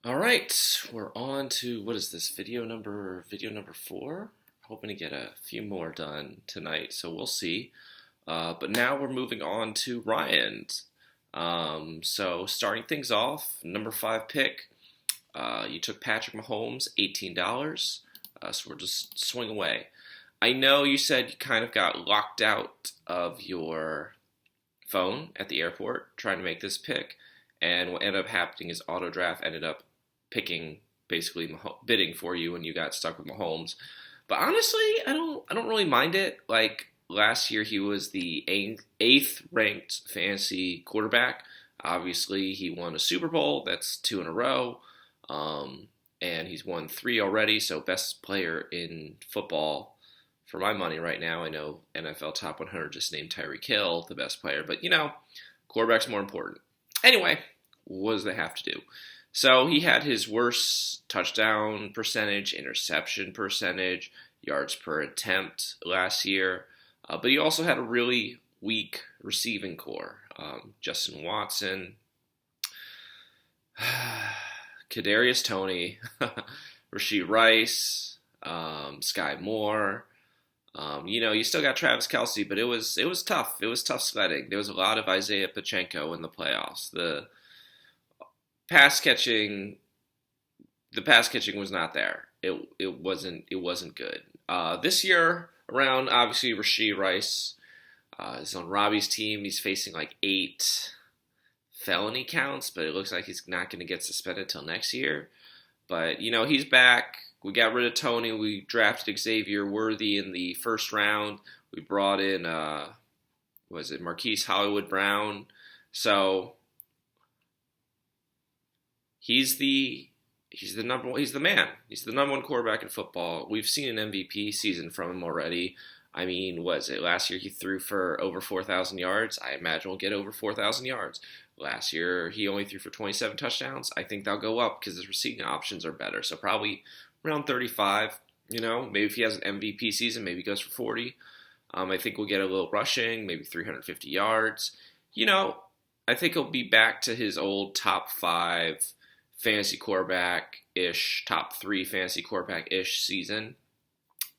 All right, we're on to what is this video number 4? Hoping to get a few more done tonight, so we'll see. But now we're moving on to Ryan's. So starting things off, number 5 pick. You took Patrick Mahomes, $18. So we're just swing away. I know you said you kind of got locked out of your phone at the airport trying to make this pick, and what ended up happening is auto draft ended up picking basically bidding for you, and you got stuck with Mahomes. But honestly, I don't really mind it. Like last year, he was the eighth ranked fantasy quarterback. Obviously, he won a Super Bowl. That's 2 in a row. And he's won 3 already. So best player in football for my money right now. I know NFL Top 100 just named Tyreek Hill the best player, but quarterback's more important. Anyway, what does that have to do? So he had his worst touchdown percentage, interception percentage, yards per attempt last year, but he also had a really weak receiving core. Justin Watson, Kadarius Toney, Rashee Rice, Sky Moore. You still got Travis Kelce, but it was tough. It was tough sledding. There was a lot of Isaiah Pacheco in the playoffs. Pass catching, the pass catching was not there. It wasn't good. This year around, obviously Rashee Rice is on Robbie's team. He's facing like 8 felony counts, but it looks like he's not going to get suspended till next year. But he's back. We got rid of Toney. We drafted Xavier Worthy in the first round. We brought in Marquise Hollywood Brown. So he's the number one. He's the man. He's the number one quarterback in football. We've seen an MVP season from him already. I mean, was it last year he threw for over 4,000 yards? I imagine we'll get over 4,000 yards. Last year he only threw for 27 touchdowns. I think they'll go up because his receiving options are better. So probably around 35. Maybe if he has an MVP season, maybe he goes for 40. I think we'll get a little rushing, maybe 350 yards. I think he'll be back to his old top 5 fantasy quarterback-ish, top 3 fantasy quarterback-ish season.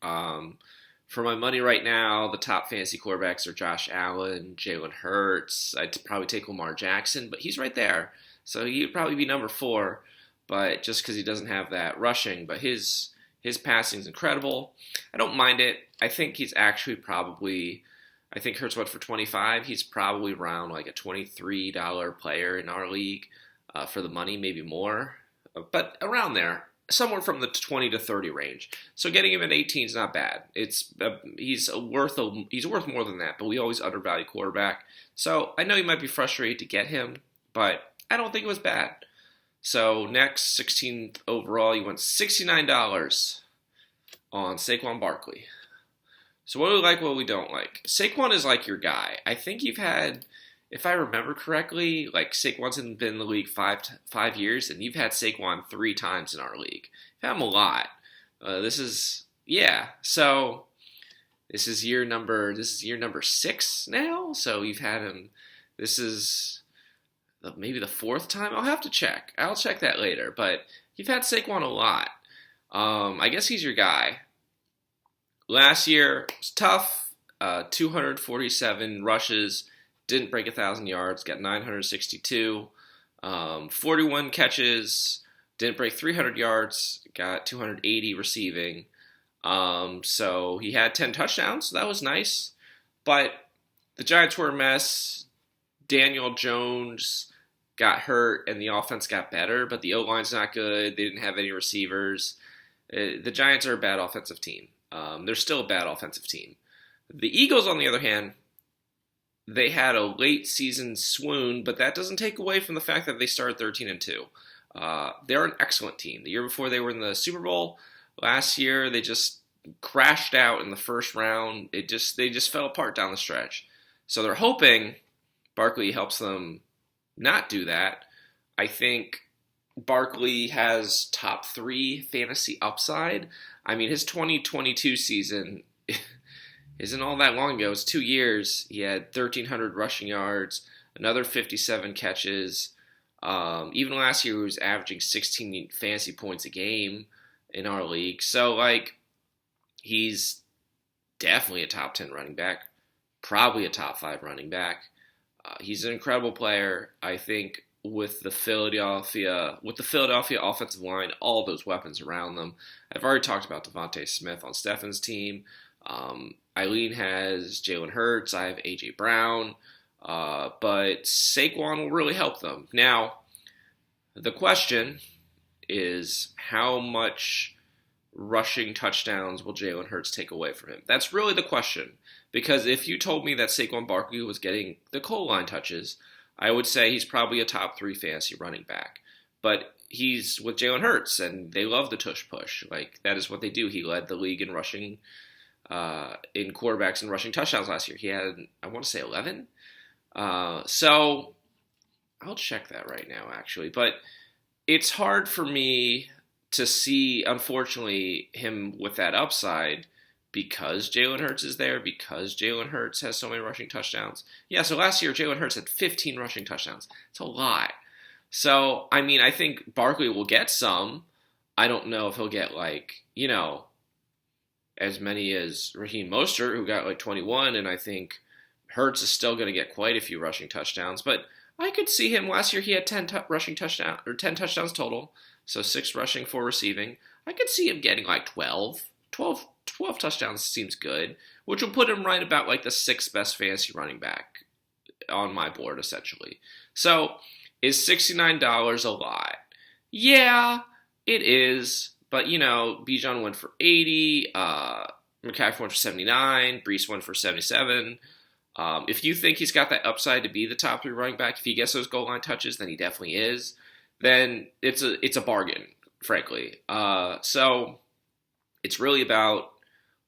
For my money right now, the top fantasy quarterbacks are Josh Allen, Jalen Hurts. I'd probably take Lamar Jackson, but he's right there. So he'd probably be number 4, but just because he doesn't have that rushing. But his passing's incredible. I don't mind it. I think he's actually probably, I think Hurts went for 25. He's probably around like a $23 player in our league for the money, maybe more. But around there. Somewhere from the 20 to 30 range. So getting him at 18 is not bad. He's worth more than that, but we always undervalue quarterback. So I know you might be frustrated to get him, but I don't think it was bad. So next, 16th overall, you went $69 on Saquon Barkley. So what do we like, what we don't like? Saquon is like your guy. I think you've had, if I remember correctly, like Saquon's been in the league five years, and you've had Saquon 3 times in our league. You've had him a lot. So this is year number 6 now. So you've had him. This is maybe the 4th time. I'll have to check. I'll check that later. But you've had Saquon a lot. I guess he's your guy. Last year was tough. 247 rushes. Didn't break 1,000 yards, got 962, 41 catches, didn't break 300 yards, got 280 receiving. So he had 10 touchdowns, so that was nice. But the Giants were a mess. Daniel Jones got hurt, and the offense got better, but the O-line's not good. They didn't have any receivers. The Giants are a bad offensive team. They're still a bad offensive team. The Eagles, on the other hand, they had a late season swoon, but that doesn't take away from the fact that they started 13-2. They're an excellent team. The year before they were in the Super Bowl. Last year they just crashed out in the first round. They just fell apart down the stretch. So they're hoping Barkley helps them not do that. I think Barkley has top 3 fantasy upside. I mean, his 2022 season isn't all that long ago. It was 2 years. He had 1,300 rushing yards, another 57 catches. Even last year, he was averaging 16 fantasy points a game in our league. So, like, he's definitely a top 10 running back, probably a top 5 running back. He's an incredible player. I think with the Philadelphia offensive line, all those weapons around them. I've already talked about Devontae Smith on Stefan's team. Eileen has Jalen Hurts. I have A.J. Brown. But Saquon will really help them. Now, the question is how much rushing touchdowns will Jalen Hurts take away from him? That's really the question. Because if you told me that Saquon Barkley was getting the goal line touches, I would say he's probably a top 3 fantasy running back. But he's with Jalen Hurts, and they love the tush push. Like, that is what they do. He led the league in rushing, in quarterbacks and rushing touchdowns last year. He had, I want to say, 11. So I'll check that right now, actually. But it's hard for me to see, unfortunately, him with that upside because Jalen Hurts is there, because Jalen Hurts has so many rushing touchdowns. Yeah, so last year Jalen Hurts had 15 rushing touchdowns. It's a lot. So, I mean, I think Barkley will get some. I don't know if he'll get, like, as many as Raheem Mostert, who got, like, 21, and I think Hurts is still going to get quite a few rushing touchdowns. But I could see him last year. He had 10 touchdowns total, so 6 rushing, 4 receiving. I could see him getting, like, 12 touchdowns seems good, which will put him right about like the 6th best fantasy running back on my board, essentially. So, is $69 a lot? Yeah, it is. But, Bijan went for 80, McCaffrey went for 79, Brees went for 77. If you think he's got that upside to be the top 3 running back, if he gets those goal line touches, then he definitely is. Then it's a bargain, frankly. So it's really about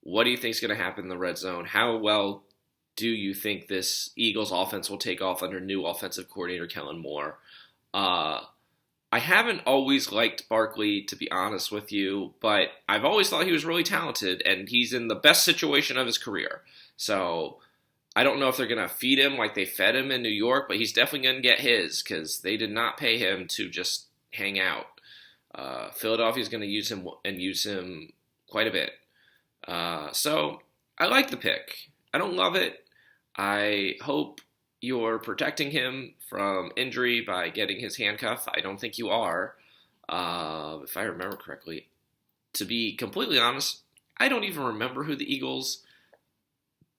what do you think is going to happen in the red zone? How well do you think this Eagles offense will take off under new offensive coordinator Kellen Moore? I haven't always liked Barkley, to be honest with you, but I've always thought he was really talented, and he's in the best situation of his career. So I don't know if they're going to feed him like they fed him in New York, but he's definitely going to get his because they did not pay him to just hang out. Philadelphia's going to use him quite a bit. So I like the pick. I don't love it. I hope you're protecting him from injury by getting his handcuff. I don't think you are, if I remember correctly. To be completely honest, I don't even remember who the Eagles'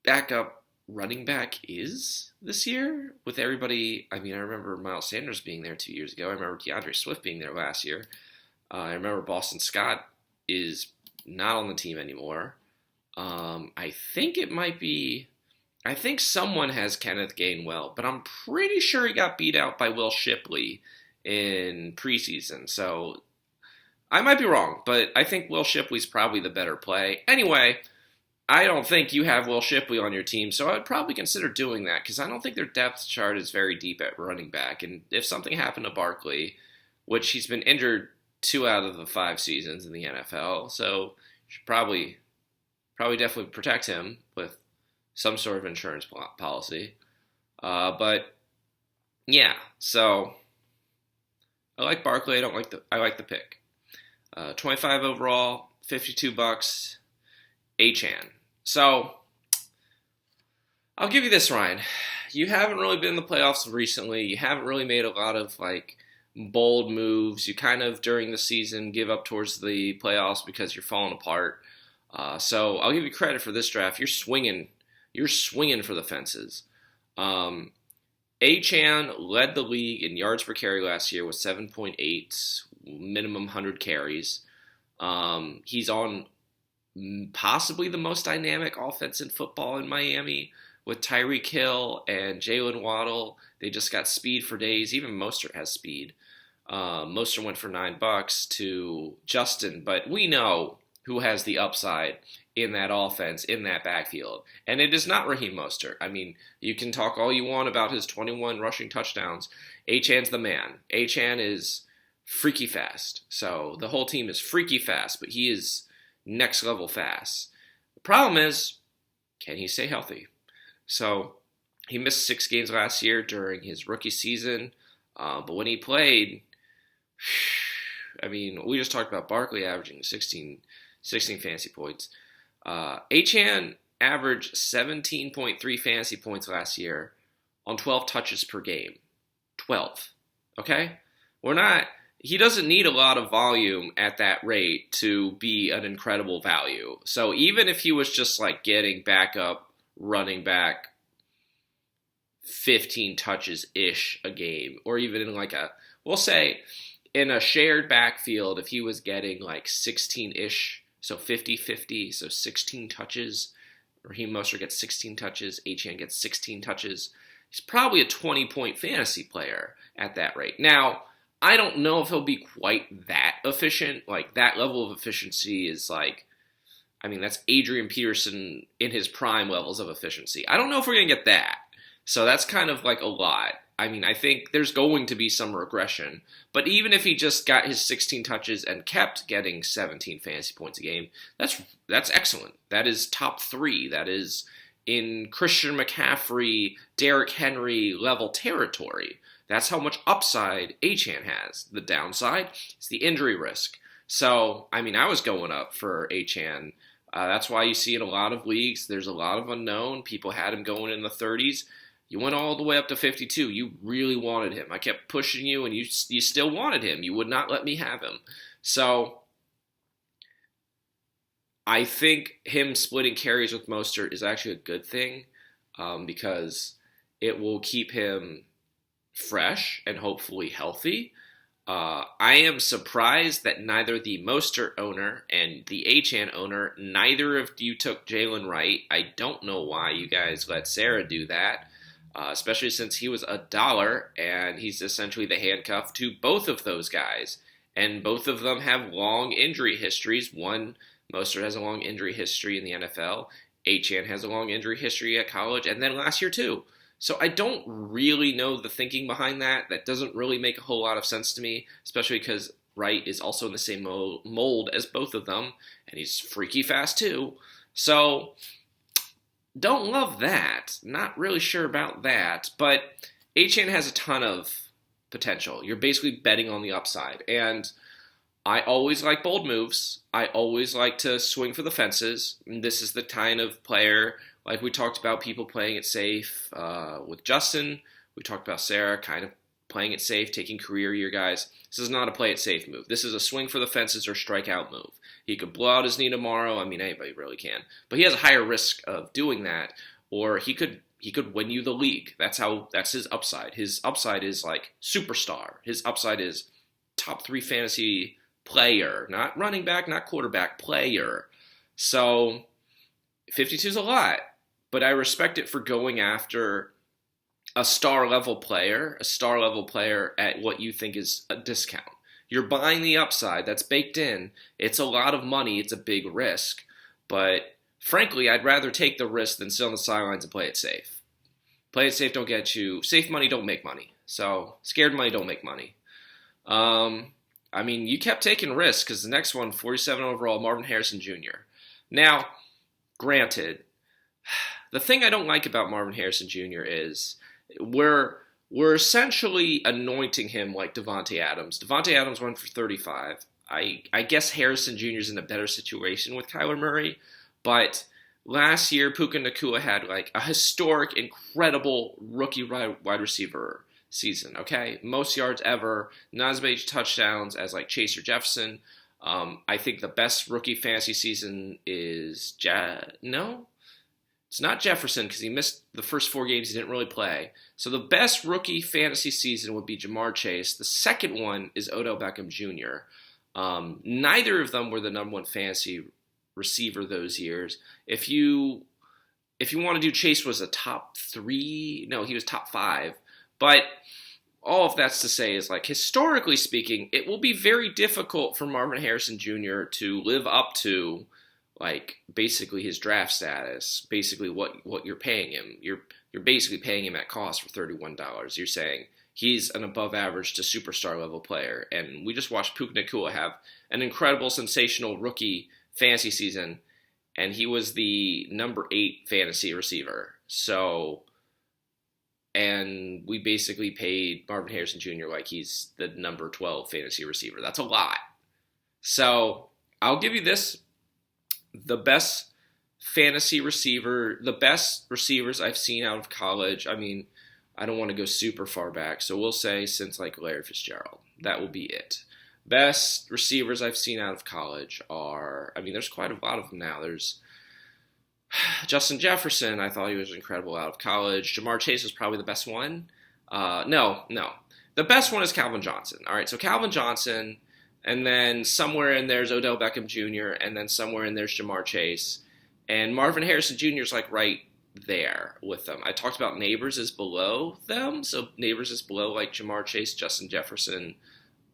backup running back is this year. With everybody, I remember Miles Sanders being there 2 years ago. I remember DeAndre Swift being there last year. I remember Boston Scott is not on the team anymore. I think someone has Kenneth Gainwell, but I'm pretty sure he got beat out by Will Shipley in preseason. So I might be wrong, but I think Will Shipley's probably the better play. Anyway, I don't think you have Will Shipley on your team, so I would probably consider doing that because I don't think their depth chart is very deep at running back. And if something happened to Barkley, which he's been injured 2 out of the 5 seasons in the NFL, so you should probably definitely protect him with some sort of insurance policy. But yeah, so I like Barkley. I like the pick. 25 overall, $52. Achane. So I'll give you this, Ryan. You haven't really been in the playoffs recently. You haven't really made a lot of bold moves. You kind of during the season give up towards the playoffs because you're falling apart. So I'll give you credit for this draft. You're swinging for the fences. Achane led the league in yards per carry last year with 7.8, minimum 100 carries. He's on possibly the most dynamic offense in football in Miami with Tyreek Hill and Jalen Waddle. They just got speed for days. Even Mostert has speed. Mostert went for $9 to Justin, but we know who has the upside in that offense, in that backfield. And it is not Raheem Mostert. You can talk all you want about his 21 rushing touchdowns. Achane's the man. Achane is freaky fast. So the whole team is freaky fast, but he is next level fast. The problem is, can he stay healthy? So he missed 6 games last year during his rookie season. But when he played, I mean, we just talked about Barkley averaging 16 fantasy points. Achane averaged 17.3 fantasy points last year on 12 touches per game. 12. Okay? He doesn't need a lot of volume at that rate to be an incredible value. So even if he was just like getting backup running back 15 touches-ish a game, or even in like we'll say in a shared backfield, if he was getting like 16-ish, so 50-50, so 16 touches, Raheem Mostert gets 16 touches, Achane gets 16 touches, he's probably a 20-point fantasy player at that rate. Now, I don't know if he'll be quite that efficient. Like, that level of efficiency is like, I mean, that's Adrian Peterson in his prime levels of efficiency. I don't know if we're going to get that. So that's kind of like a lot. I mean, I think there's going to be some regression. But even if he just got his 16 touches and kept getting 17 fantasy points a game, that's excellent. That is top 3. That is in Christian McCaffrey, Derrick Henry level territory. That's how much upside Achane has. The downside is the injury risk. So, I mean, I was going up for Achane. That's why you see in a lot of leagues, there's a lot of unknown. People had him going in the 30s. You went all the way up to 52. You really wanted him. I kept pushing you, and you still wanted him. You would not let me have him. So I think him splitting carries with Mostert is actually a good thing because it will keep him fresh and hopefully healthy. I am surprised that neither the Mostert owner and the Achane owner, neither of you took Jalen Wright. I don't know why you guys let Sarah do that. Especially since he was $1, and he's essentially the handcuff to both of those guys. And both of them have long injury histories. One, Mostert has a long injury history in the NFL. Achane has a long injury history at college, and then last year too. So I don't really know the thinking behind that. That doesn't really make a whole lot of sense to me, especially because Wright is also in the same mold as both of them, and he's freaky fast too. So don't love that. Not really sure about that. But Achane has a ton of potential. You're basically betting on the upside. And I always like bold moves. I always like to swing for the fences. And this is the kind of player, like we talked about people playing it safe with Justin. We talked about Sarah kind of playing it safe, taking career year guys. This is not a play it safe move. This is a swing for the fences or strikeout move. He could blow out his knee tomorrow. I mean, anybody really can. But he has a higher risk of doing that, or he could win you the league. That's his upside. His upside is like superstar. His upside is top 3 fantasy player, not running back, not quarterback, player. So 52 is a lot, but I respect it for going after a star level player at what you think is a discount. You're buying the upside. That's baked in. It's a lot of money. It's a big risk. But frankly, I'd rather take the risk than sit on the sidelines and play it safe. Play it safe don't get you. Safe money don't make money. So scared money don't make money. I mean, you kept taking risks because the next one, 47 overall, Marvin Harrison Jr. Now, granted, the thing I don't like about Marvin Harrison Jr. is we're essentially anointing him like Davante Adams. Davante Adams went for 35. I guess Harrison Jr. is in a better situation with Kyler Murray, but last year Puka Nacua had like a historic, incredible rookie wide receiver season. Okay, most yards ever, not as many touchdowns as like Chase or Jefferson. I think the best rookie fantasy season is it's not Jefferson because he missed the first 4 games. He didn't really play. So the best rookie fantasy season would be Jamar Chase. The second one is Odell Beckham Jr. Neither of them were the number 1 fantasy receiver those years. If you want to do Chase was a top 3, no, he was top 5. But all of that's to say is like historically speaking, it will be very difficult for Marvin Harrison Jr. to live up to like basically his draft status, basically what you're paying him. You're basically paying him at cost for $31. You're saying he's an above average to superstar level player. And we just watched Puka Nacua have an incredible, sensational rookie fantasy season, and he was the number 8 fantasy receiver. So, and we basically paid Marvin Harrison Jr. like he's the number 12 fantasy receiver. That's a lot. So I'll give you this. The best fantasy receiver, the best receivers I've seen out of college, I mean, I don't want to go super far back, so we'll say since like Larry Fitzgerald. That will be it. Best receivers I've seen out of college are, I mean, there's quite a lot of them now. There's Justin Jefferson, I thought he was incredible out of college. Ja'Marr Chase was probably the best one. No. The best one is Calvin Johnson. All right, so Calvin Johnson, and then somewhere in there's Odell Beckham Jr., and then somewhere in there's Ja'Marr Chase. And Marvin Harrison Jr. is like right there with them. I talked about Neighbors is below them, so Neighbors is below like Ja'Marr Chase, Justin Jefferson,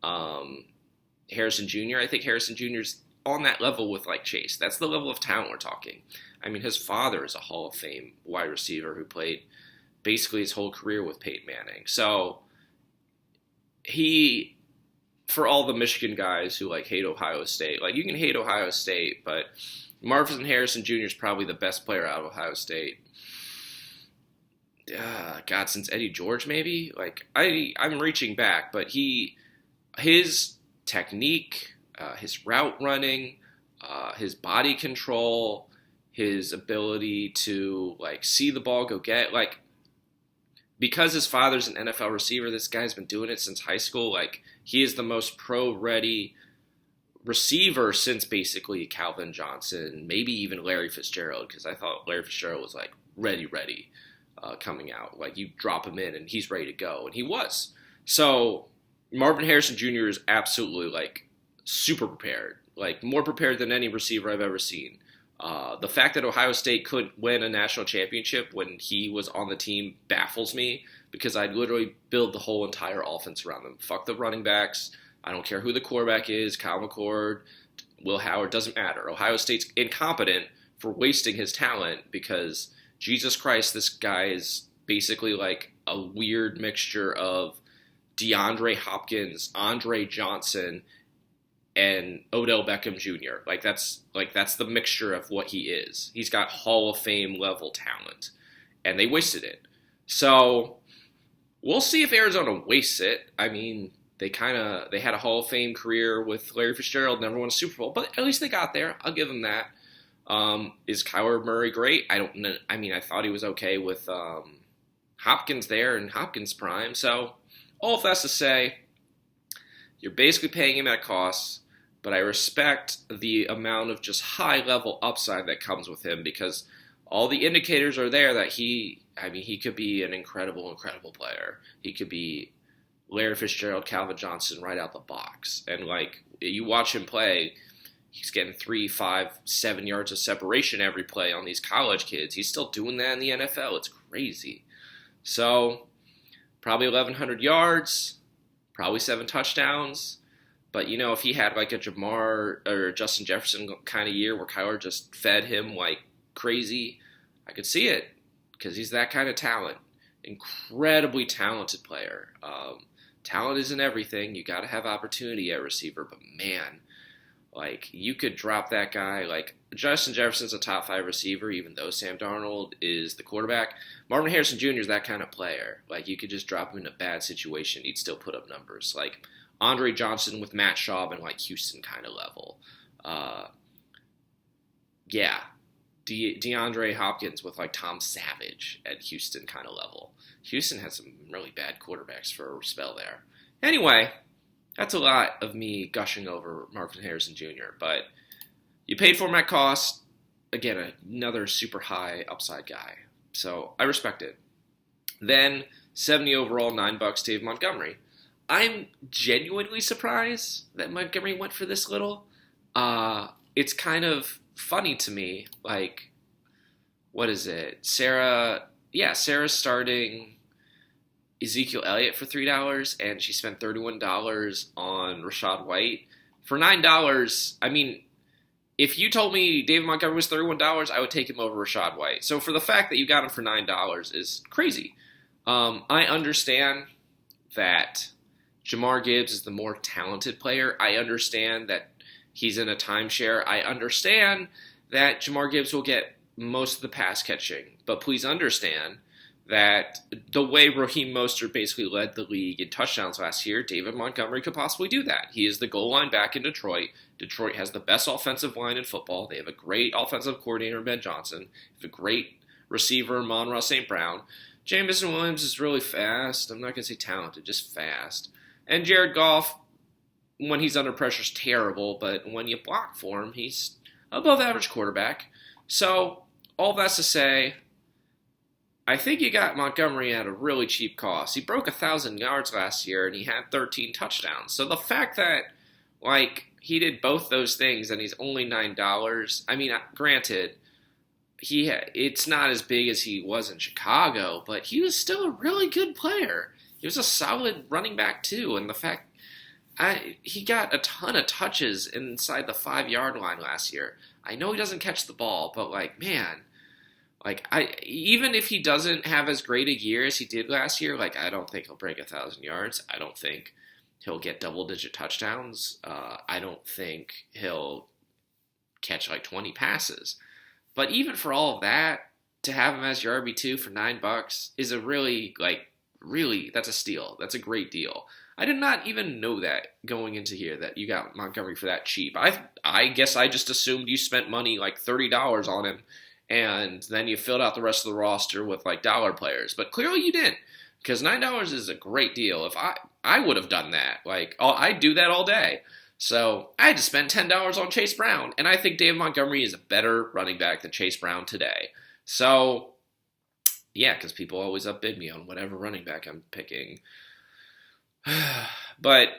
Harrison Jr. I think Harrison Jr. is on that level with like Chase. That's the level of talent we're talking. I mean, his father is a Hall of Fame wide receiver who played basically his whole career with Peyton Manning. So he, for all the Michigan guys who like hate Ohio State, like you can hate Ohio State, but Marvin Harrison Jr. is probably the best player out of Ohio State. God, since Eddie George maybe? Like I'm reaching back, but his technique, his route running, his body control, his ability to like see the ball go get, like, because his father's an NFL receiver, this guy's been doing it since high school. Like, he is the most pro-ready receiver since basically Calvin Johnson, maybe even Larry Fitzgerald, because I thought Larry Fitzgerald was like ready coming out. Like, you drop him in and he's ready to go, and he was. So Marvin Harrison Jr. is absolutely like super prepared, like more prepared than any receiver I've ever seen. The fact that Ohio State couldn't win a national championship when he was on the team baffles me, because I'd literally build the whole entire offense around them. Fuck the running backs. I don't care who the quarterback is, Kyle McCord, Will Howard, doesn't matter. Ohio State's incompetent for wasting his talent because, Jesus Christ, this guy is basically like a weird mixture of DeAndre Hopkins, Andre Johnson, and Odell Beckham Jr. Like that's the mixture of what he is. He's got Hall of Fame level talent, and they wasted it. So we'll see if Arizona wastes it. I mean, they had a Hall of Fame career with Larry Fitzgerald, never won a Super Bowl, but at least they got there. I'll give them that. Is Kyler Murray great? I don't know. I mean, I thought he was okay with Hopkins there in Hopkins' prime. So all of that's to say, you're basically paying him at cost, but I respect the amount of just high-level upside that comes with him, because all the indicators are there that he could be an incredible player. He could be Larry Fitzgerald, Calvin Johnson right out the box. And, like, you watch him play, he's getting 3, 5, 7 yards of separation every play on these college kids. He's still doing that in the NFL. It's crazy. So, probably 1,100 yards, probably 7 touchdowns. But, you know, if he had like a Ja'Marr or Justin Jefferson kind of year where Kyler just fed him like crazy, I could see it, because he's that kind of talent. Incredibly talented player. Talent isn't everything. You got to have opportunity at receiver. But, man, like, you could drop that guy. Like, Justin Jefferson's a top 5 receiver, even though Sam Darnold is the quarterback. Marvin Harrison Jr. is that kind of player. Like, you could just drop him in a bad situation. He'd still put up numbers. Like, Andre Johnson with Matt Schaub and like Houston kind of level. DeAndre Hopkins with like Tom Savage at Houston kind of level. Houston had some really bad quarterbacks for a spell there. Anyway, that's a lot of me gushing over Marvin Harrison Jr., but you paid for him at cost. Again, another super high upside guy. So I respect it. Then 70 overall, $9, Dave Montgomery. I'm genuinely surprised that Montgomery went for this little. It's kind of funny to me. Like, what is it? Sarah's starting Ezekiel Elliott for $3, and she spent $31 on Rachaad White. For $9, I mean, if you told me David Montgomery was $31, I would take him over Rachaad White. So for the fact that you got him for $9 is crazy. I understand that Jahmyr Gibbs is the more talented player. I understand that he's in a timeshare. I understand that Jahmyr Gibbs will get most of the pass catching. But please understand that the way Raheem Mostert basically led the league in touchdowns last year, David Montgomery could possibly do that. He is the goal line back in Detroit. Detroit has the best offensive line in football. They have a great offensive coordinator, Ben Johnson. They have a great receiver, Amon-Ra St. Brown. Jameson Williams is really fast. I'm not going to say talented, just fast. And Jared Goff, when he's under pressure, is terrible, but when you block for him, he's above average quarterback. So, all that's to say, I think you got Montgomery at a really cheap cost. He broke 1,000 yards last year, and he had 13 touchdowns. So the fact that, he did both those things and he's only $9, I mean, granted, it's not as big as he was in Chicago, but he was still a really good player. He was a solid running back, too, and the fact he got a ton of touches inside the 5-yard line last year. I know he doesn't catch the ball, but, man, even if he doesn't have as great a year as he did last year, I don't think he'll break 1,000 yards. I don't think he'll get double-digit touchdowns. I don't think he'll catch 20 passes. But even for all of that, to have him as your RB2 for $9 is a really, that's a steal. That's a great deal. I did not even know that going into here, that you got Montgomery for that cheap. I guess I just assumed you spent money $30 on him, and then you filled out the rest of the roster with dollar players. But clearly you didn't, because $9 is a great deal. If I would have done that. I'd do that all day. So I had to spend $10 on Chase Brown, and I think David Montgomery is a better running back than Chase Brown today. So, yeah, because people always upbid me on whatever running back I'm picking. But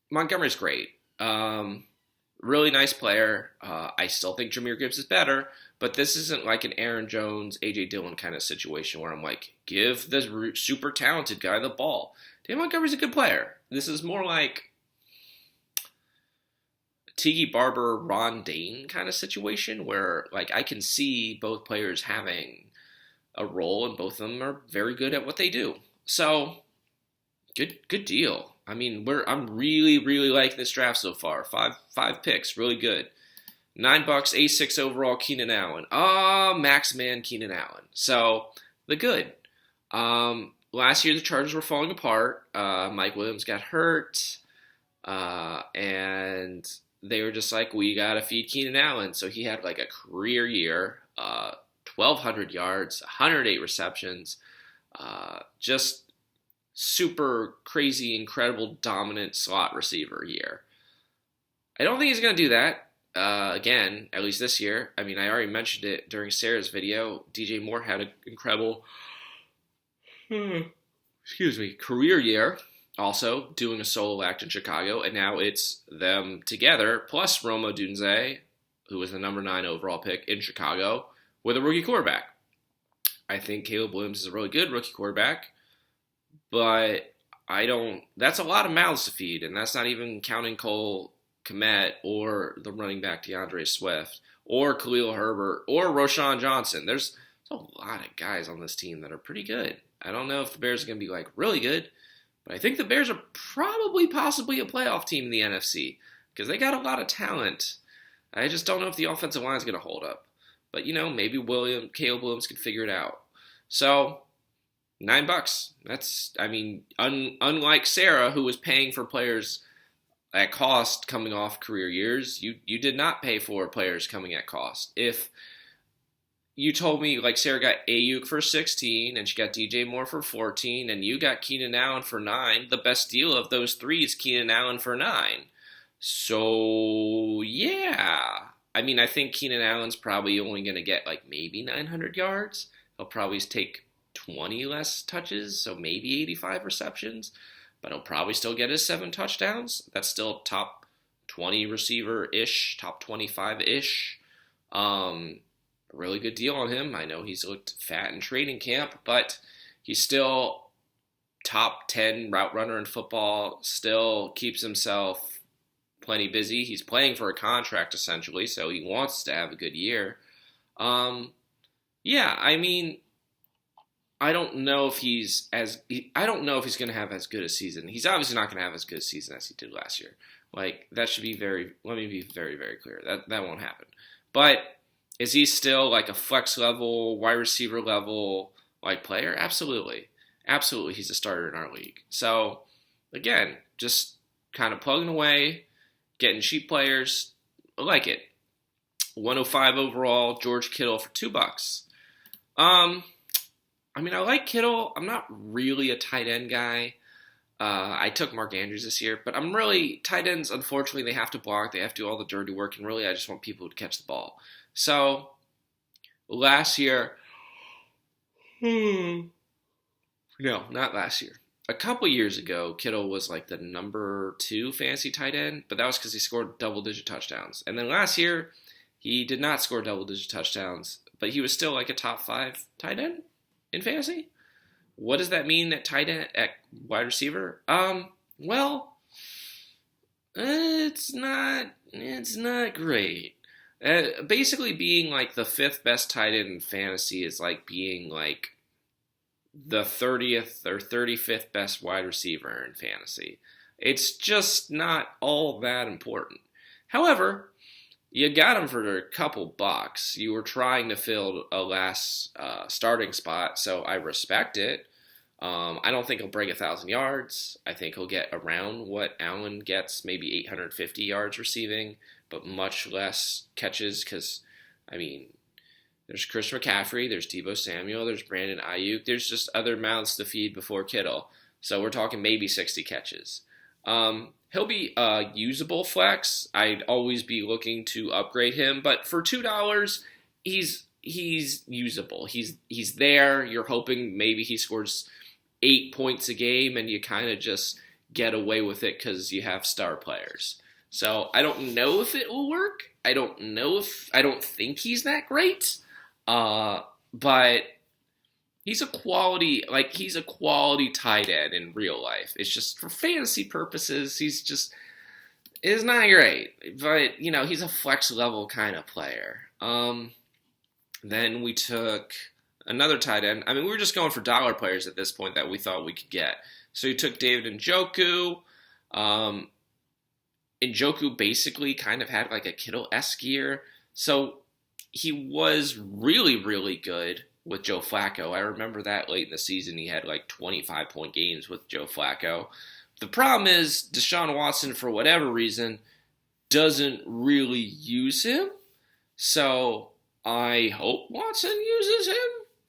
Montgomery's great. Really nice player. I still think Jahmyr Gibbs is better, but this isn't an Aaron Jones, A.J. Dillon kind of situation where I'm give the super talented guy the ball. David Montgomery's a good player. This is more Tiki Barber, Ron Dane kind of situation where, I can see both players having a role, and both of them are very good at what they do. So, good deal. I mean, I'm really, really liking this draft so far. Five picks, really good. $9, A6 overall, Keenan Allen. Max man, Keenan Allen. So, the good. Last year, the Chargers were falling apart. Mike Williams got hurt. And they were just we got to feed Keenan Allen. So he had a career year, 1,200 yards, 108 receptions, just super crazy, incredible, dominant slot receiver year. I don't think he's going to do that again, at least this year. I mean, I already mentioned it during Sarah's video. DJ Moore had an incredible career year. Also doing a solo act in Chicago, and now it's them together, plus Rome Odunze, who was the number 9 overall pick in Chicago, with a rookie quarterback. I think Caleb Williams is a really good rookie quarterback, but that's a lot of mouths to feed, and that's not even counting Cole Kmet or the running back DeAndre Swift or Khalil Herbert or Roschon Johnson. There's a lot of guys on this team that are pretty good. I don't know if the Bears are going to be really good, but I think the Bears are possibly a playoff team in the NFC because they got a lot of talent. I just don't know if the offensive line is going to hold up. But, maybe Caleb Williams can figure it out. So, $9. That's, unlike Sarah, who was paying for players at cost coming off career years, you did not pay for players coming at cost. If you told me, Sarah got Ayuk for 16, and she got DJ Moore for 14, and you got Keenan Allen for 9. The best deal of those three is Keenan Allen for 9. So, yeah. I think Keenan Allen's probably only going to get, maybe 900 yards. He'll probably take 20 less touches, so maybe 85 receptions. But he'll probably still get his 7 touchdowns. That's still top 20 receiver-ish, top 25-ish. Really good deal on him. I know he's looked fat in training camp, but he's still top 10 route runner in football, still keeps himself plenty busy. He's playing for a contract, essentially, so he wants to have a good year. I don't know if he's going to have as good a season. He's obviously not going to have as good a season as he did last year. That should be let me be very, very clear. That won't happen. But is he still a flex level, wide receiver level, like player? Absolutely. Absolutely, he's a starter in our league. So, again, just kind of plugging away, getting cheap players. I like it. 105 overall, George Kittle for $2. I mean, I like Kittle. I'm not really a tight end guy. I took Mark Andrews this year, but I'm really, tight ends, unfortunately, they have to block. They have to do all the dirty work, and really, I just want people to catch the ball. So, last year, no, not last year. A couple years ago, Kittle was like the number 2 fantasy tight end, but that was because he scored double-digit touchdowns. And then last year, he did not score double-digit touchdowns, but he was still like a top 5 tight end in fantasy. What does that mean at tight end, at wide receiver? Well, it's not great. Basically, being like the 5th best tight end in fantasy is like being like the 30th or 35th best wide receiver in fantasy. It's just not all that important. However, you got him for a couple bucks. You were trying to fill a last starting spot, so I respect it. I don't think he'll break 1,000 yards. I think he'll get around what Allen gets, maybe 850 yards receiving, but much less catches because, I mean, there's Chris McCaffrey, there's Deebo Samuel, there's Brandon Ayuk. There's just other mouths to feed before Kittle. So we're talking maybe 60 catches. He'll be a usable flex. I'd always be looking to upgrade him, but for $2, he's usable. He's there. You're hoping maybe he scores 8 points a game, and you kind of just get away with it because you have star players. So I don't know if it will work. I don't think he's that great. But he's a quality tight end in real life. It's just for fantasy purposes, it's not great. But, he's a flex level kind of player. Then we took another tight end. I mean, we were just going for dollar players at this point that we thought we could get. So we took David Njoku. Njoku basically kind of had like a Kittle-esque year. So he was really, really good with Joe Flacco. I remember that late in the season, he had like 25-point games with Joe Flacco. The problem is Deshaun Watson, for whatever reason, doesn't really use him. So I hope Watson uses him,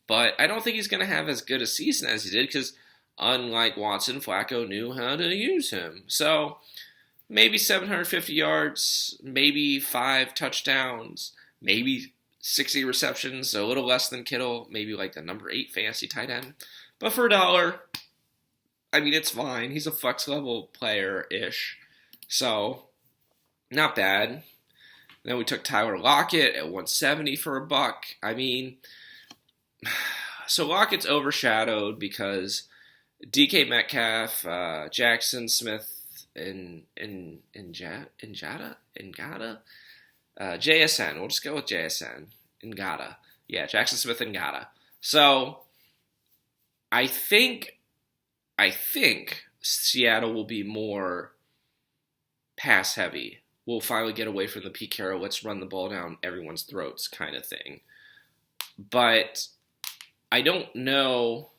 but I don't think he's going to have as good a season as he did because unlike Watson, Flacco knew how to use him. So maybe 750 yards, maybe 5 touchdowns, maybe 60 receptions, so a little less than Kittle, maybe like the number 8 fantasy tight end. But for $1, I mean, it's fine. He's a flex level player-ish. So, not bad. Then we took Tyler Lockett at 170 for $1. I mean, so Lockett's overshadowed because DK Metcalf, Jackson Smith, and Ngata? JSN. We'll just go with JSN. Ngata. Yeah, Jackson Smith and Ngata. So, I think Seattle will be more pass heavy. We'll finally get away from the Pete Carroll, let's run the ball down everyone's throats kind of thing. But I don't know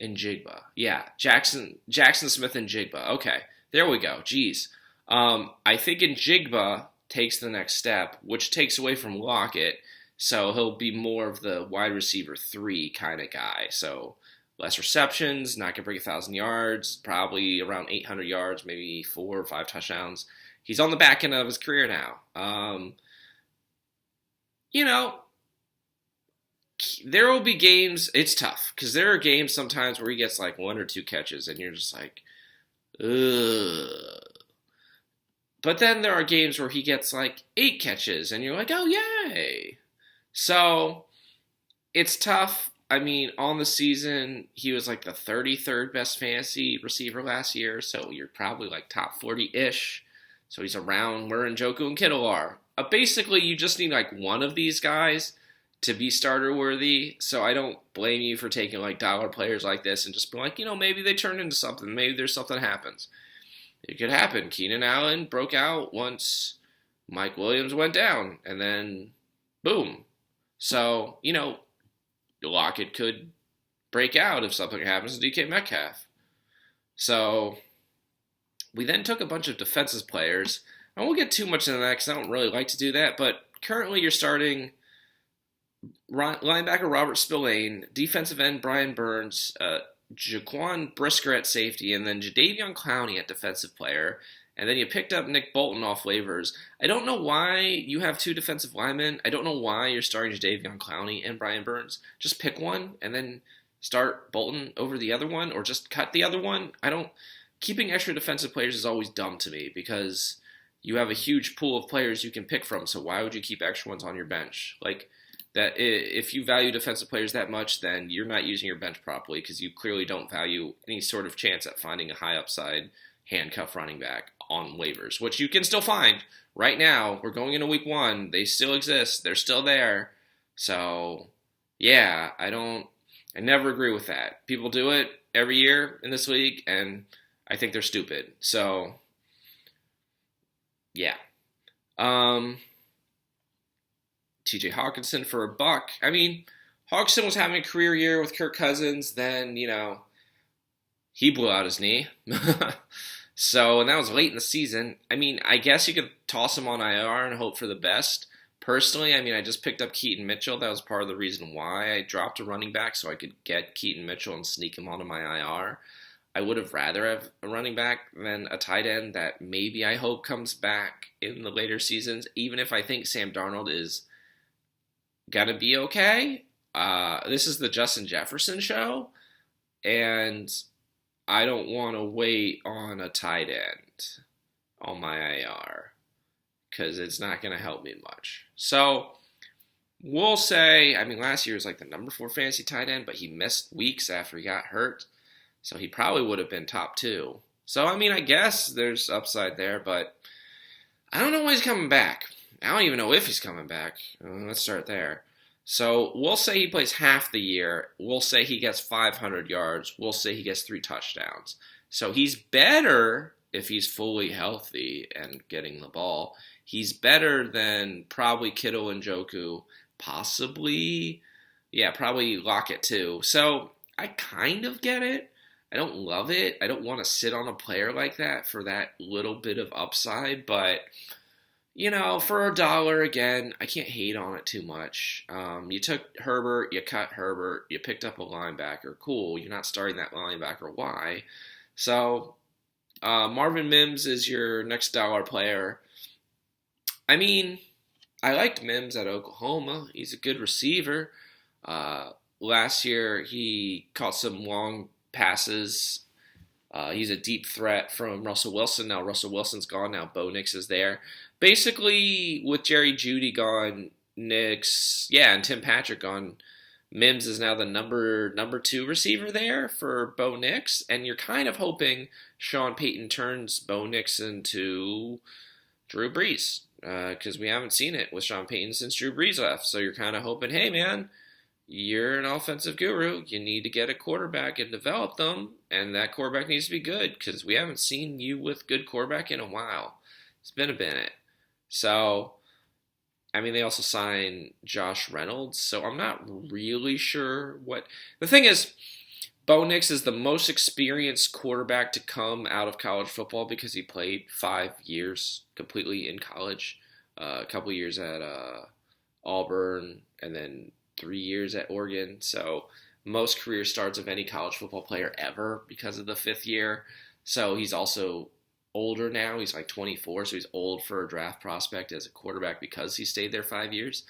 Njigba. Yeah, Jackson Smith and Njigba. Okay, there we go. Jeez. I think Njigba takes the next step, which takes away from Lockett, so he'll be more of the wide receiver 3 kind of guy. So less receptions, not going to break 1,000 yards, probably around 800 yards, maybe 4 or 5 touchdowns. He's on the back end of his career now. There will be games, it's tough, because there are games sometimes where he gets like 1 or 2 catches, and you're just like, ugh. But then there are games where he gets like 8 catches, and you're like, oh, yay. So, it's tough. I mean, on the season, he was like the 33rd best fantasy receiver last year, so you're probably like top 40-ish. So he's around where Njoku and Kittle are. Basically, you just need like one of these guys to be starter worthy. So I don't blame you for taking like dollar players like this and just be like, maybe they turn into something. Maybe there's something happens. It could happen. Keenan Allen broke out once Mike Williams went down, and then boom. So, Lockett could break out if something happens to DK Metcalf. So we then took a bunch of defensive players. I won't get too much into that because I don't really like to do that, but currently you're starting linebacker Robert Spillane, defensive end Brian Burns, Jaquan Brisker at safety, and then Jadeveon Clowney at defensive player. And then you picked up Nick Bolton off waivers. I don't know why you have two defensive linemen. I don't know why you're starting Jadeveon Clowney and Brian Burns. Just pick one and then start Bolton over the other one, or just cut the other one. Keeping extra defensive players is always dumb to me because you have a huge pool of players you can pick from. So why would you keep extra ones on your bench? Like that, if you value defensive players that much, then you're not using your bench properly because you clearly don't value any sort of chance at finding a high upside handcuff running back on waivers, which you can still find right now. We're going into week 1. They still exist. They're still there. So yeah, I never agree with that. People do it every year in this league, and I think they're stupid. So yeah. TJ Hawkinson for $1. I mean, Hawkinson was having a career year with Kirk Cousins. Then, he blew out his knee. So, and that was late in the season. I mean, I guess you could toss him on IR and hope for the best. Personally, I mean, I just picked up Keaton Mitchell. That was part of the reason why I dropped a running back, so I could get Keaton Mitchell and sneak him onto my IR. I would have rather have a running back than a tight end that maybe I hope comes back in the later seasons, even if I think Sam Darnold is going to be okay. This is the Justin Jefferson show, and I don't want to wait on a tight end on my IR because it's not going to help me much. So we'll say, I mean, last year was like the number 4 fantasy tight end, but he missed weeks after he got hurt. So he probably would have been top 2. So, I mean, I guess there's upside there, but I don't know when he's coming back. I don't even know if he's coming back. Let's start there. So we'll say he plays half the year. We'll say he gets 500 yards. We'll say he gets 3 touchdowns. So he's better if he's fully healthy and getting the ball. He's better than probably Kittle Njoku, possibly Lockett too. So I kind of get it. I don't love it. I don't want to sit on a player like that for that little bit of upside, but for $1, again, I can't hate on it too much. You took Herbert, you cut Herbert, you picked up a linebacker. Cool, you're not starting that linebacker. Why? So, Marvin Mims is your next $1 player. I mean, I liked Mims at Oklahoma. He's a good receiver. Last year, he caught some long passes. He's a deep threat from Russell Wilson. Now Russell Wilson's gone. Now Bo Nix is there. Basically, with Jerry Jeudy gone, Nix, and Tim Patrick gone, Mims is now the number 2 receiver there for Bo Nix. And you're kind of hoping Sean Payton turns Bo Nix into Drew Brees. Because we haven't seen it with Sean Payton since Drew Brees left. So you're kind of hoping, hey man, you're an offensive guru. You need to get a quarterback and develop them, and that quarterback needs to be good because we haven't seen you with good quarterback in a while. It's been a minute. So, I mean, they also signed Josh Reynolds, so I'm not really sure what... The thing is, Bo Nix is the most experienced quarterback to come out of college football because he played 5 years completely in college, a couple years at Auburn, and then 3 years at Oregon. So most career starts of any college football player ever because of the 5th year. So he's also older now. He's like 24, so he's old for a draft prospect as a quarterback because he stayed there 5 years.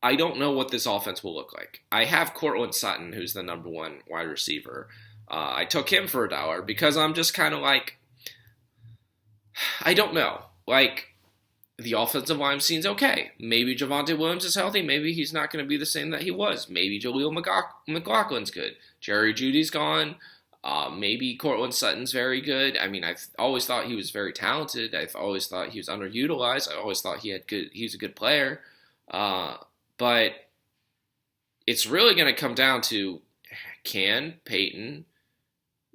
I don't know what this offense will look like. I have Courtland Sutton, who's the number 1 wide receiver. I took him for $1 because I'm just kind of like, I don't know. Like, the offensive line seems okay. Maybe Javonte Williams is healthy. Maybe he's not going to be the same that he was. Maybe Jaleel McLaughlin's good. Jerry Jeudy's gone. Maybe Courtland Sutton's very good. I mean, I've always thought he was very talented. I've always thought he was underutilized. I always thought he's a good player. But it's really going to come down to, can Peyton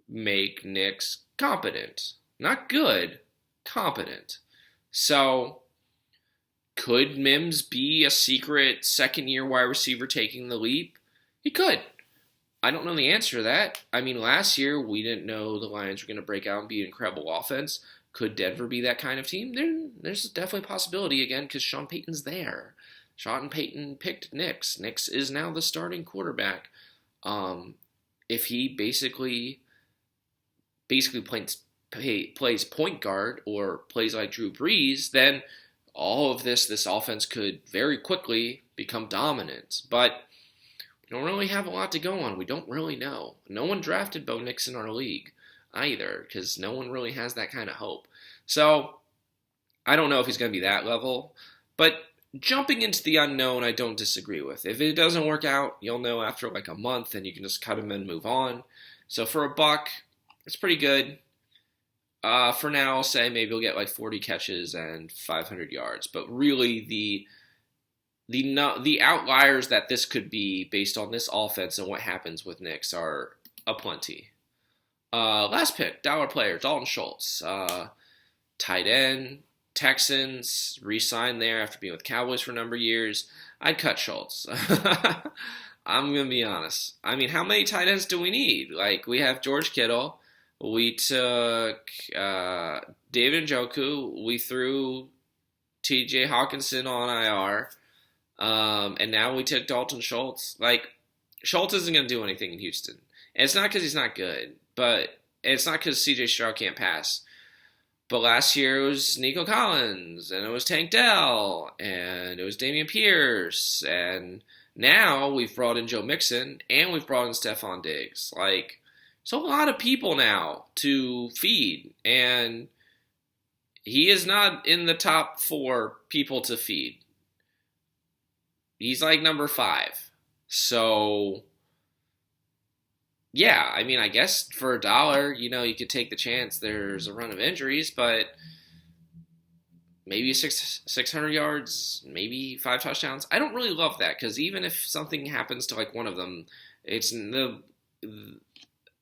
make Nix competent? Not good, competent. So Could Mims be a secret second-year wide receiver taking the leap? He could. I don't know the answer to that. I mean, last year we didn't know the Lions were going to break out and be an incredible offense. Could Denver be that kind of team? There's definitely a possibility again because Sean Payton's there. Sean Payton picked Nix. Nix is now the starting quarterback. If he basically plays point guard or plays like Drew Brees, then all of this offense could very quickly become dominant. But we don't really have a lot to go on. We don't really know. No one drafted Bo Nix in our league either because no one really has that kind of hope. So I don't know if he's going to be that level. But jumping into the unknown, I don't disagree with. If it doesn't work out, you'll know after like a month and you can just cut him and move on. So for $1, it's pretty good. For now, I'll say maybe he'll get like 40 catches and 500 yards. But really, the outliers that this could be based on this offense and what happens with Nix are aplenty. Last pick, dollar player, Dalton Schultz. Tight end, Texans, re-signed there after being with Cowboys for a number of years. I'd cut Schultz. I'm going to be honest. I mean, how many tight ends do we need? Like, we have George Kittle. We took David Njoku. We threw T.J. Hawkinson on IR. And now we took Dalton Schultz. Like, Schultz isn't going to do anything in Houston. And it's not because he's not good. But it's not because C.J. Stroud can't pass. But last year it was Nico Collins. And it was Tank Dell. And it was Dameon Pierce. And now we've brought in Joe Mixon. And we've brought in Stephon Diggs. Like, so a lot of people now to feed, and he is not in the top 4 people to feed. He's like number 5. So, yeah, I mean, I guess for $1, you could take the chance there's a run of injuries, but maybe 600 yards, maybe 5 touchdowns. I don't really love that, because even if something happens to like one of them, it's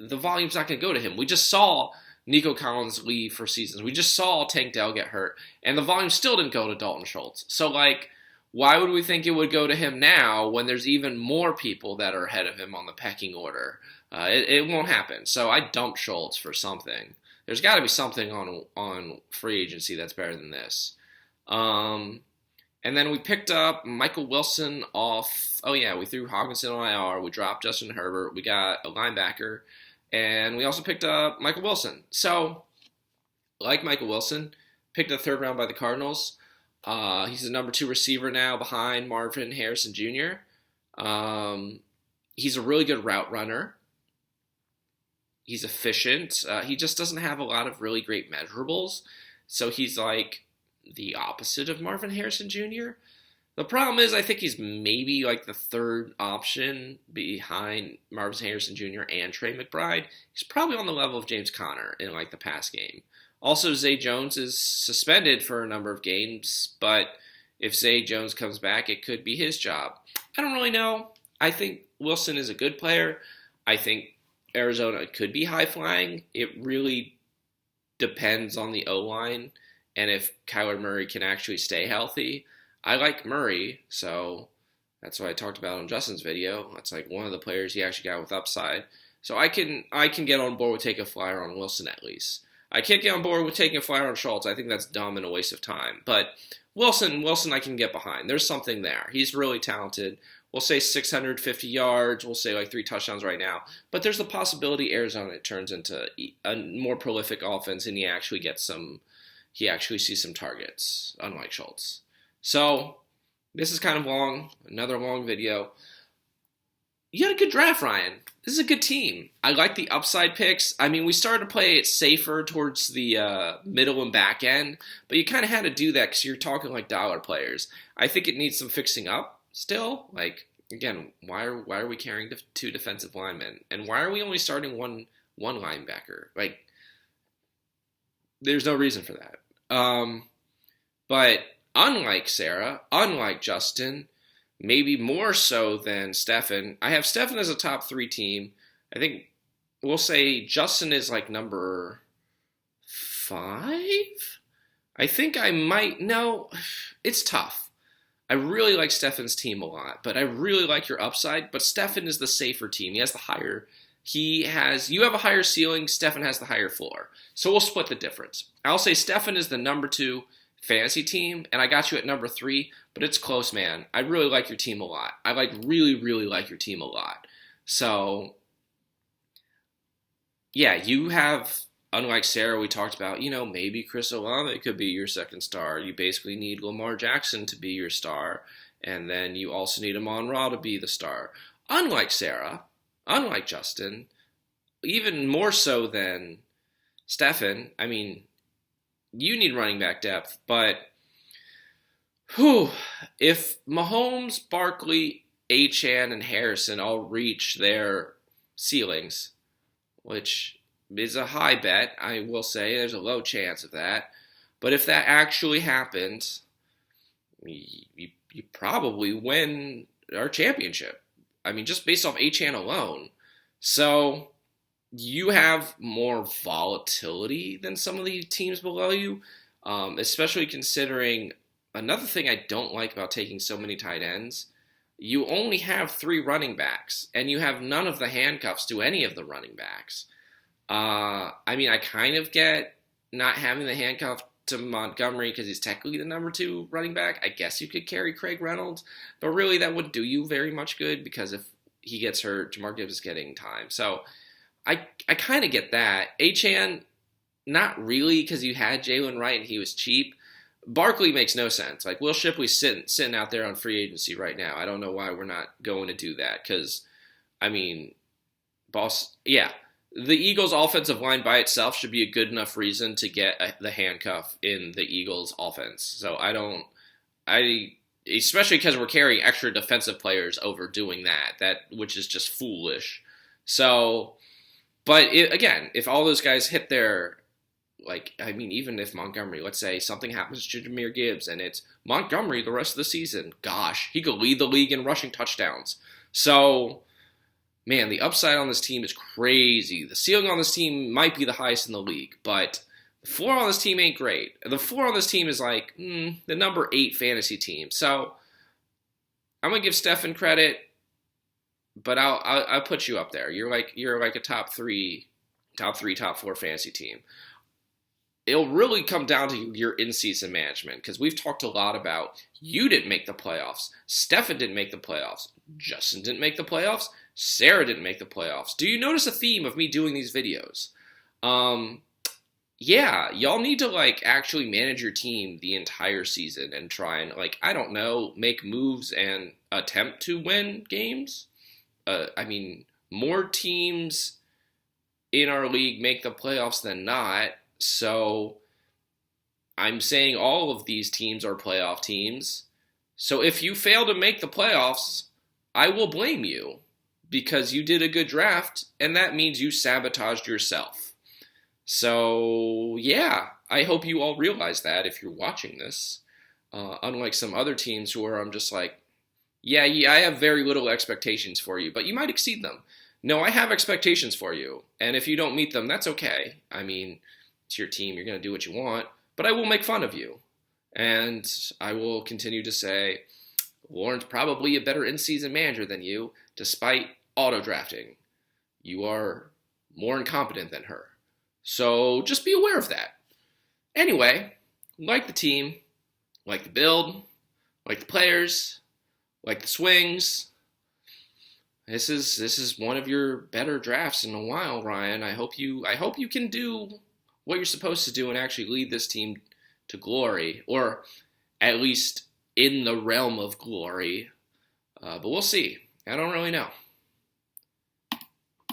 the volume's not going to go to him. We just saw Nico Collins leave for seasons. We just saw Tank Dell get hurt, and the volume still didn't go to Dalton Schultz. So, like, why would we think it would go to him now when there's even more people that are ahead of him on the pecking order? It won't happen. So I dumped Schultz for something. There's got to be something on free agency that's better than this. And then we picked up Michael Wilson off. Oh, yeah, we threw Hawkinson on IR. We dropped Justin Herbert. We got a linebacker. And we also picked up Michael Wilson. So, like Michael Wilson, picked a 3rd round by the Cardinals. He's the number 2 receiver now behind Marvin Harrison Jr. He's a really good route runner. He's efficient. He just doesn't have a lot of really great measurables. So he's like the opposite of Marvin Harrison Jr. The problem is I think he's maybe like the 3rd option behind Marvin Harrison Jr. and Trey McBride. He's probably on the level of James Conner in like the pass game. Also, Zay Jones is suspended for a number of games, but if Zay Jones comes back, it could be his job. I don't really know. I think Wilson is a good player. I think Arizona could be high-flying. It really depends on the O-line and if Kyler Murray can actually stay healthy. I like Murray, so that's what I talked about on Justin's video. That's like one of the players he actually got with upside. So I can get on board with taking a flyer on Wilson at least. I can't get on board with taking a flyer on Schultz. I think that's dumb and a waste of time. But Wilson I can get behind. There's something there. He's really talented. We'll say 650 yards. We'll say like 3 touchdowns right now. But there's the possibility Arizona turns into a more prolific offense and he actually sees some targets, unlike Schultz. So, this is kind of long, another long video. You had a good draft, Ryan. This is a good team. I like the upside picks. I mean, we started to play it safer towards the middle and back end, but you kind of had to do that because you're talking like dollar players. I think it needs some fixing up still. Like, again, why are we carrying 2 defensive linemen? And why are we only starting one linebacker? Like, there's no reason for that. But unlike Sarah, unlike Justin, maybe more so than Stefan, I have Stefan as a top 3 team. I think we'll say Justin is like number 5. I think I might. No, it's tough. I really like Stefan's team a lot, but I really like your upside. But Stefan is the safer team. He has the higher. You have a higher ceiling. Stefan has the higher floor. So we'll split the difference. I'll say Stefan is the number 2 fantasy team, and I got you at number 3, but it's close, man. I really like your team a lot. I really like your team a lot. So, yeah, you have, unlike Sarah, we talked about, maybe Chris Olave could be your second star. You basically need Lamar Jackson to be your star, and then you also need Amon-Ra to be the star. Unlike Sarah, unlike Justin, even more so than Stefan, I mean, you need running back depth, but if Mahomes, Barkley, Achane, and Harrison all reach their ceilings, which is a high bet, I will say, there's a low chance of that, but if that actually happens, you probably win our championship. I mean, just based off Achane alone. So you have more volatility than some of the teams below you, especially considering another thing I don't like about taking so many tight ends. You only have 3 running backs, and you have none of the handcuffs to any of the running backs. I mean, I kind of get not having the handcuff to Montgomery because he's technically the number 2 running back. I guess you could carry Craig Reynolds, but really that wouldn't do you very much good because if he gets hurt, Jahmyr Gibbs is getting time. So I kind of get that. Achane, not really because you had Jalen Wright and he was cheap. Barkley makes no sense. Like, Will Shipley's sitting out there on free agency right now. I don't know why we're not going to do that because, I mean, the Eagles' offensive line by itself should be a good enough reason to get the handcuff in the Eagles' offense. So especially because we're carrying extra defensive players over doing that, which is just foolish. So, but again, if all those guys hit their, even if Montgomery, let's say something happens to Jahmyr Gibbs and it's Montgomery the rest of the season, gosh, he could lead the league in rushing touchdowns. So, man, the upside on this team is crazy. The ceiling on this team might be the highest in the league, but the floor on this team ain't great. The floor on this team is like the number 8 fantasy team. So I'm gonna give Stefan credit, but I'll put you up there. You're like a top 4 fantasy team. It'll really come down to your in-season management because we've talked a lot about you didn't make the playoffs. Stefan didn't make the playoffs. Justin didn't make the playoffs. Sarah didn't make the playoffs. Do you notice a theme of me doing these videos? Yeah, y'all need to actually manage your team the entire season and try and I don't know, make moves and attempt to win games. More teams in our league make the playoffs than not. So I'm saying all of these teams are playoff teams. So if you fail to make the playoffs, I will blame you because you did a good draft, and that means you sabotaged yourself. So, yeah, I hope you all realize that if you're watching this. Unlike some other teams where I'm just like, yeah, I have very little expectations for you, but you might exceed them. No, I have expectations for you, and if you don't meet them, that's okay. I mean, it's your team, you're going to do what you want, but I will make fun of you. And I will continue to say, Lauren's probably a better in-season manager than you, despite auto-drafting. You are more incompetent than her. So just be aware of that. Anyway, like the team, like the build, like the players, like the swings. This is one of your better drafts in a while, Ryan. I hope you can do what you're supposed to do and actually lead this team to glory, or at least in the realm of glory. But we'll see. I don't really know.